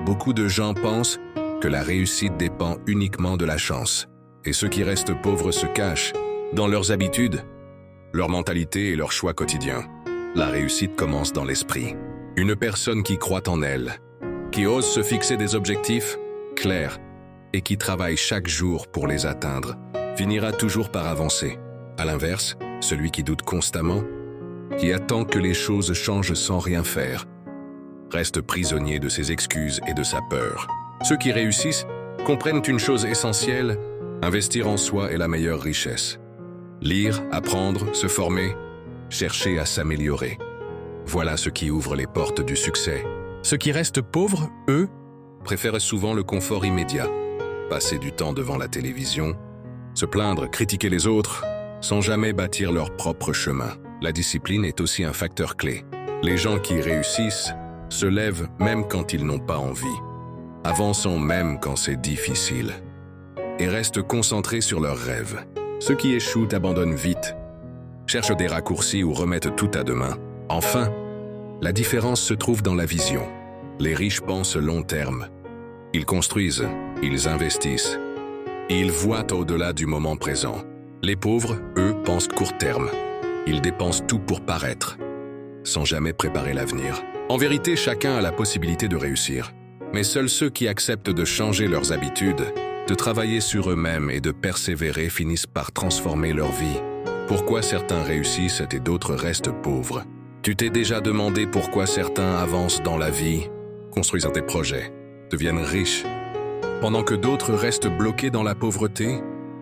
beaucoup de gens pensent que la réussite dépend uniquement de la chance. Et ceux qui restent pauvres se cachent dans leurs habitudes, leur mentalité et leurs choix quotidiens. La réussite commence dans l'esprit. Une personne qui croit en elle, qui ose se fixer des objectifs clairs et qui travaille chaque jour pour les atteindre, finira toujours par avancer. À l'inverse, celui qui doute constamment, qui attend que les choses changent sans rien faire, reste prisonnier de ses excuses et de sa peur. Ceux qui réussissent comprennent une chose essentielle: investir en soi est la meilleure richesse. Lire, apprendre, se former, chercher à s'améliorer. Voilà ce qui ouvre les portes du succès. Ceux qui restent pauvres, eux, préfèrent souvent le confort immédiat. Passer du temps devant la télévision, se plaindre, critiquer les autres, sans jamais bâtir leur propre chemin. La discipline est aussi un facteur clé. Les gens qui réussissent se lèvent même quand ils n'ont pas envie, avancent même quand c'est difficile, et restent concentrés sur leurs rêves. Ceux qui échouent abandonnent vite, cherchent des raccourcis ou remettent tout à demain. Enfin, la différence se trouve dans la vision. Les riches pensent long terme. Ils construisent, ils investissent. Ils voient au-delà du moment présent. Les pauvres, eux, pensent court terme. Ils dépensent tout pour paraître, sans jamais préparer l'avenir. En vérité, chacun a la possibilité de réussir. Mais seuls ceux qui acceptent de changer leurs habitudes, de travailler sur eux-mêmes et de persévérer finissent par transformer leur vie. Pourquoi certains réussissent et d'autres restent pauvres? Tu t'es déjà demandé pourquoi certains avancent dans la vie, construisent des projets, deviennent riches, pendant que d'autres restent bloqués dans la pauvreté?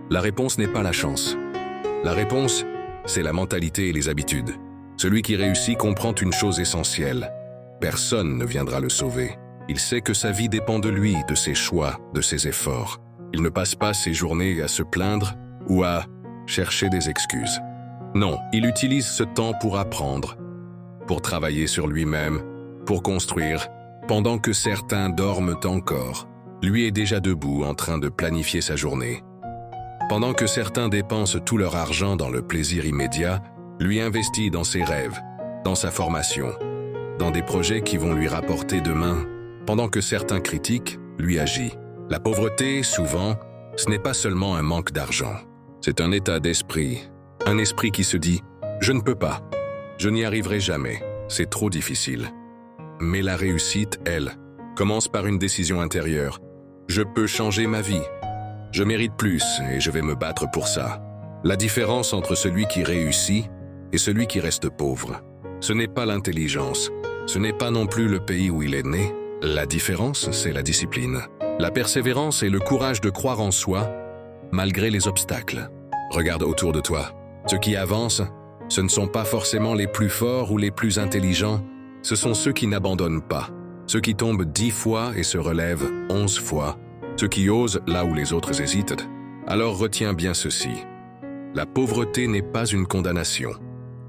La réponse n'est pas la chance. La réponse, c'est la mentalité et les habitudes. Celui qui réussit comprend une chose essentielle: personne ne viendra le sauver. Il sait que sa vie dépend de lui, de ses choix, de ses efforts. Il ne passe pas ses journées à se plaindre ou à chercher des excuses. Non, il utilise ce temps pour apprendre, pour travailler sur lui-même, pour construire. Pendant que certains dorment encore, lui est déjà debout en train de planifier sa journée. Pendant que certains dépensent tout leur argent dans le plaisir immédiat, lui investit dans ses rêves, dans sa formation, dans des projets qui vont lui rapporter demain. Pendant que certains critiquent, lui agit. La pauvreté, souvent, ce n'est pas seulement un manque d'argent. C'est un état d'esprit. Un esprit qui se dit « Je ne peux pas. Je n'y arriverai jamais. C'est trop difficile. » Mais la réussite, elle, commence par une décision intérieure. Je peux changer ma vie. Je mérite plus et je vais me battre pour ça. La différence entre celui qui réussit et celui qui reste pauvre, ce n'est pas l'intelligence. Ce n'est pas non plus le pays où il est né. La différence, c'est la discipline, la persévérance et le courage de croire en soi, malgré les obstacles. Regarde autour de toi. Ceux qui avancent, ce ne sont pas forcément les plus forts ou les plus intelligents, ce sont ceux qui n'abandonnent pas, ceux qui tombent 10 fois et se relèvent 11 fois, ceux qui osent là où les autres hésitent. Alors retiens bien ceci. La pauvreté n'est pas une condamnation,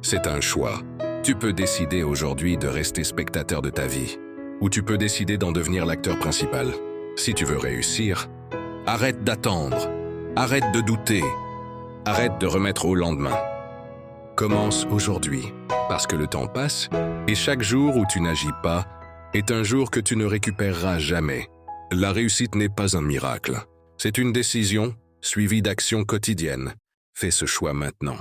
c'est un choix. Tu peux décider aujourd'hui de rester spectateur de ta vie, ou tu peux décider d'en devenir l'acteur principal. Si tu veux réussir, arrête d'attendre, arrête de douter, arrête de remettre au lendemain. Commence aujourd'hui, parce que le temps passe, et chaque jour où tu n'agis pas est un jour que tu ne récupéreras jamais. La réussite n'est pas un miracle. C'est une décision suivie d'actions quotidiennes. Fais ce choix maintenant.